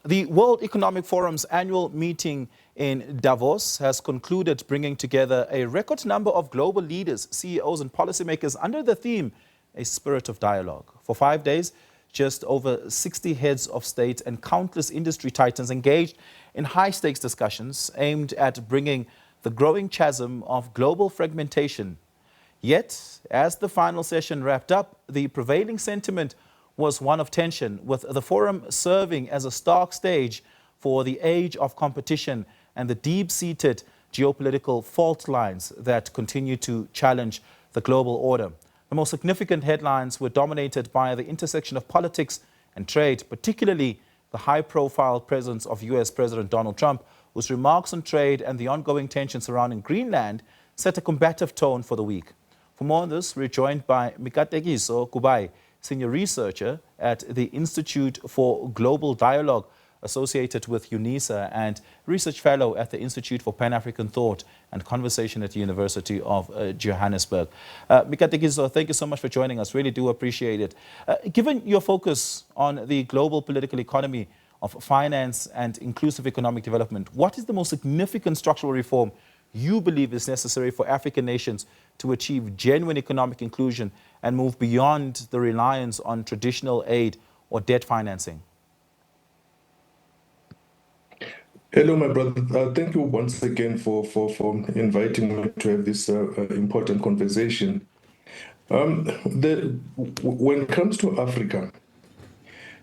The World Economic Forum's annual meeting in Davos has concluded, bringing together a record number of global leaders, CEOs and policymakers under the theme, A Spirit of Dialogue. For 5 days, just over 60 heads of state and countless industry titans engaged in high-stakes discussions aimed at bringing the growing chasm of global fragmentation. Yet, as the final session wrapped up, the prevailing sentiment was one of tension, with the forum serving as a stark stage for the age of competition and the deep-seated geopolitical fault lines that continue to challenge the global order. The most significant headlines were dominated by the intersection of politics and trade, particularly the high-profile presence of US President Donald Trump, whose remarks on trade and the ongoing tension surrounding Greenland set a combative tone for the week. For more on this, we're joined by Mikatekiso Kubai, senior researcher at the Institute for Global Dialogue associated with UNISA and research fellow at the Institute for Pan-African Thought and Conversation at the University of Johannesburg. Mikatekiso, thank you so much for joining us. Really do appreciate it. Given your focus on the global political economy of finance and inclusive economic development, what is the most significant structural reform you believe is necessary for African nations to achieve genuine economic inclusion and move beyond the reliance on traditional aid or debt financing? Hello, my brother. Thank you once again for inviting me to have this important conversation. When it comes to Africa,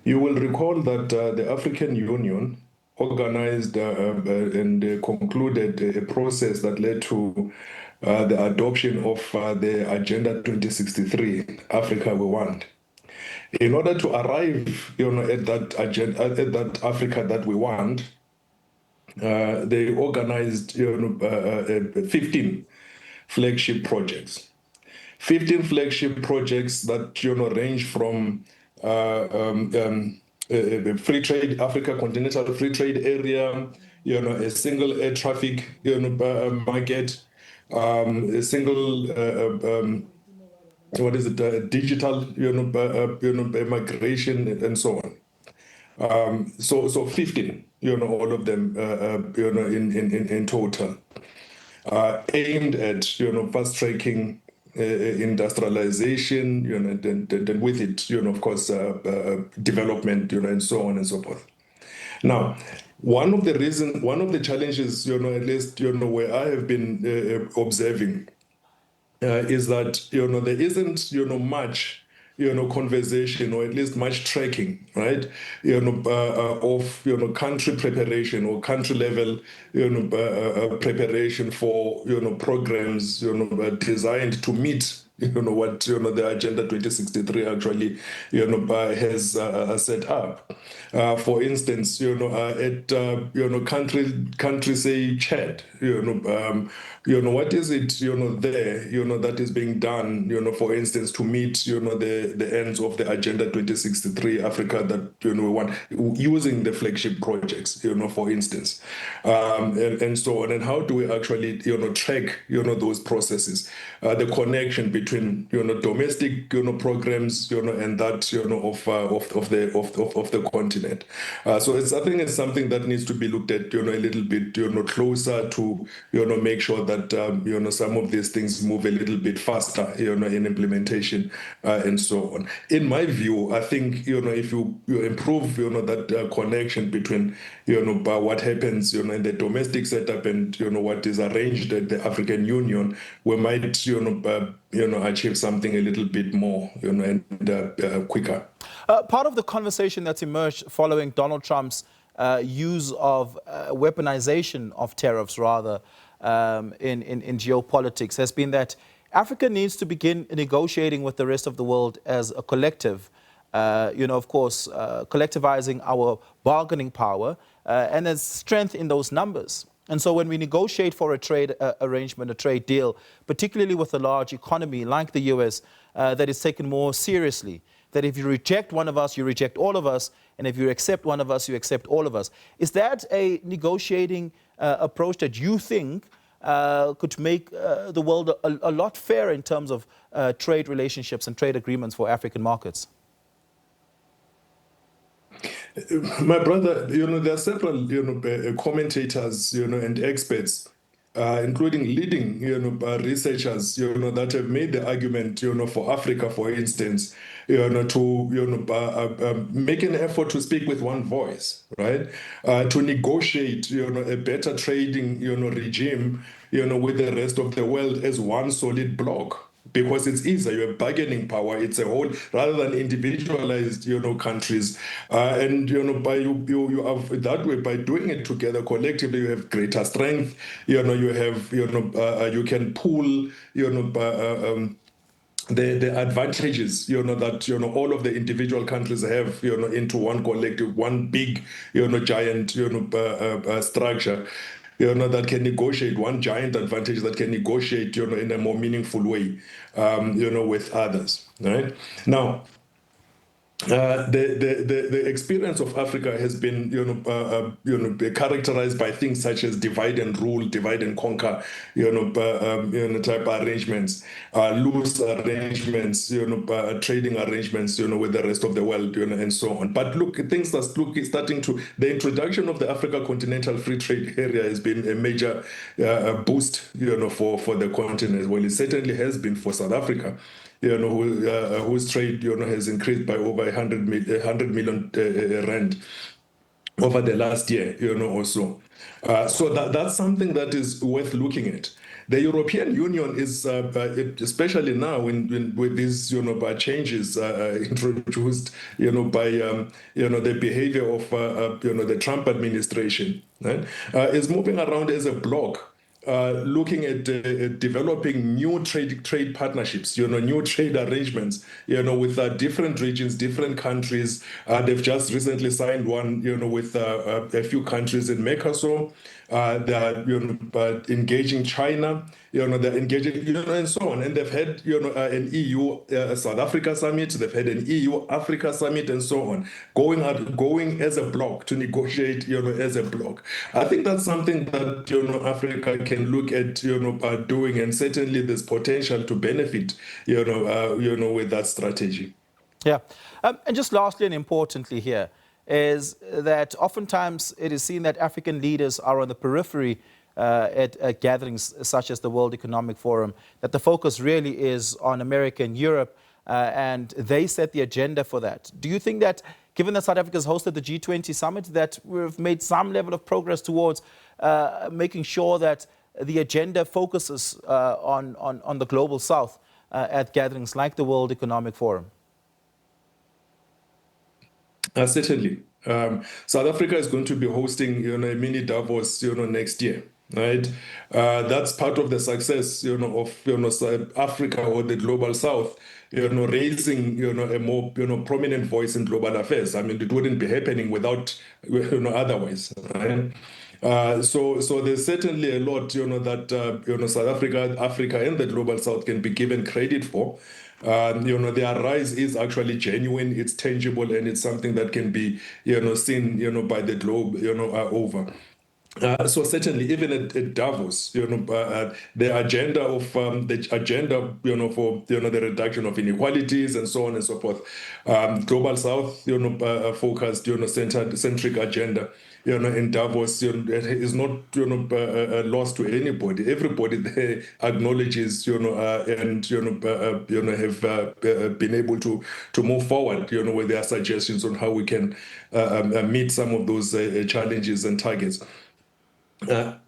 you will recall that the African Union organized and concluded a process that led to the adoption of the Agenda 2063, Africa We Want. In order to arrive, at that agenda, at that Africa that we want, they organized 15 flagship projects. 15 flagship projects that range from free trade, Africa Continental Free Trade Area, a single air traffic market, a single digital migration, and so on. So 15, all of them, in total, aimed at fast tracking industrialization, and with it, of course, development, and so on and so forth. Now, one of the challenges, at least, where I have been observing, is that there isn't much conversation, or at least much tracking, right? Of country preparation or country level preparation for programs designed to meet what the Agenda 2063 actually has set up. For instance, at country say Chad, what is it there that is being done for instance to meet the ends of the Agenda 2063 Africa that we want, using the flagship projects, for instance, and so on. And how do we actually track those processes, the connection between domestic programs and that of the continent. So I think it's something that needs to be looked at a little bit closer to make sure that some of these things move a little bit faster in implementation, and so on. In my view, I think if you improve that connection between what happens in the domestic setup and what is arranged at the African Union, we might achieve something a little bit more and quicker. Part of the conversation that's emerged following Donald Trump's use of weaponization of tariffs, rather, in geopolitics, has been that Africa needs to begin negotiating with the rest of the world as a collective, of course, collectivizing our bargaining power, and there's strength in those numbers. And so when we negotiate for a trade arrangement, a trade deal, particularly with a large economy like the US, that is taken more seriously, that if you reject one of us, you reject all of us, and if you accept one of us, you accept all of us. Is that a negotiating approach that you think could make the world a lot fairer in terms of trade relationships and trade agreements for African markets? My brother, there are several, commentators, and experts, including leading, researchers, that have made the argument, for Africa, for instance, to, make an effort to speak with one voice, right? To negotiate, a better trading, regime, with the rest of the world as one solid bloc. Because it's easier, you have bargaining power. It's a whole rather than individualized, countries, and by you have that way by doing it together collectively, you have greater strength. You have you can pool the advantages that all of the individual countries have into one collective, one big giant structure that can negotiate, one giant advantage that can negotiate in a more meaningful way with others, right? Now, the experience of Africa has been characterized by things such as divide and rule, divide and conquer, type arrangements, loose arrangements, trading arrangements, with the rest of the world, and so on. But look, things are starting to. The introduction of the Africa Continental Free Trade Area has been a major boost, for the continent. Well, it certainly has been for South Africa. Whose trade has increased by over 100 million rand over the last year, or so. So that's something that is worth looking at. The European Union is, especially now with these, changes introduced, by, the behavior of, the Trump administration, right? Is moving around as a bloc. Looking at developing new trade partnerships, new trade arrangements, with different regions, different countries. They've just recently signed one, with a few countries in Mercosur. They are, engaging China. They're engaging, and so on. And they've had, an EU South Africa summit. They've had an EU Africa summit, and so on. Going as a bloc to negotiate, as a bloc. I think that's something that Africa can look at, doing, and certainly there's potential to benefit, with that strategy. Yeah. And just lastly and importantly here is that oftentimes it is seen that African leaders are on the periphery at gatherings such as the World Economic Forum, that the focus really is on America and Europe, and they set the agenda for that. Do you think that, given that South Africa has hosted the G20 summit, that we've made some level of progress towards making sure that the agenda focuses on the global south at gatherings like the World Economic Forum? Certainly. South Africa is going to be hosting, a mini Davos, next year, right? That's part of the success, of Africa or the global South, raising, a more, prominent voice in global affairs. I mean, it wouldn't be happening without, otherwise, right? So there's certainly a lot, that, South Africa and the global South can be given credit for. Their rise is actually genuine, it's tangible, and it's something that can be, seen, by the globe, over. So certainly, even at Davos, the agenda of for the reduction of inequalities and so on and so forth, global South, focused, centric agenda, in Davos, is not lost to anybody. Everybody there acknowledges, and have been able to move forward, with their suggestions on how we can meet some of those challenges and targets.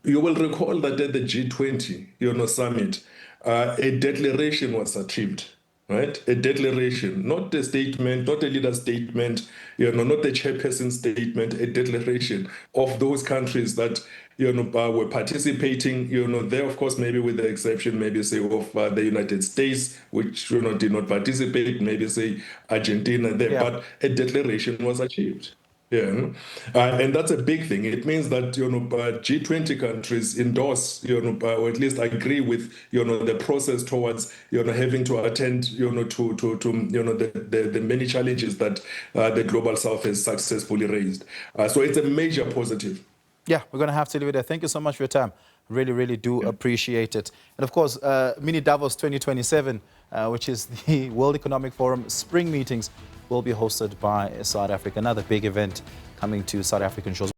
You will recall that at the G20, summit, a declaration was achieved, right? A declaration, not a statement, not a leader statement, not the chairperson statement, a declaration of those countries that, were participating, there, of course, maybe with the exception, maybe say of the United States, which, did not participate, maybe say Argentina there, Yeah. but a declaration was achieved. Yeah, and that's a big thing. It means that G20 countries endorse, or at least agree with the process towards having to attend to the many challenges that the global South has successfully raised. So it's a major positive. Yeah, we're going to have to leave it there. Thank you so much for your time. Really, really do appreciate it. And of course, Mini Davos 2027 which is the World Economic Forum spring meetings, will be hosted by South Africa. Another big event coming to South African shores.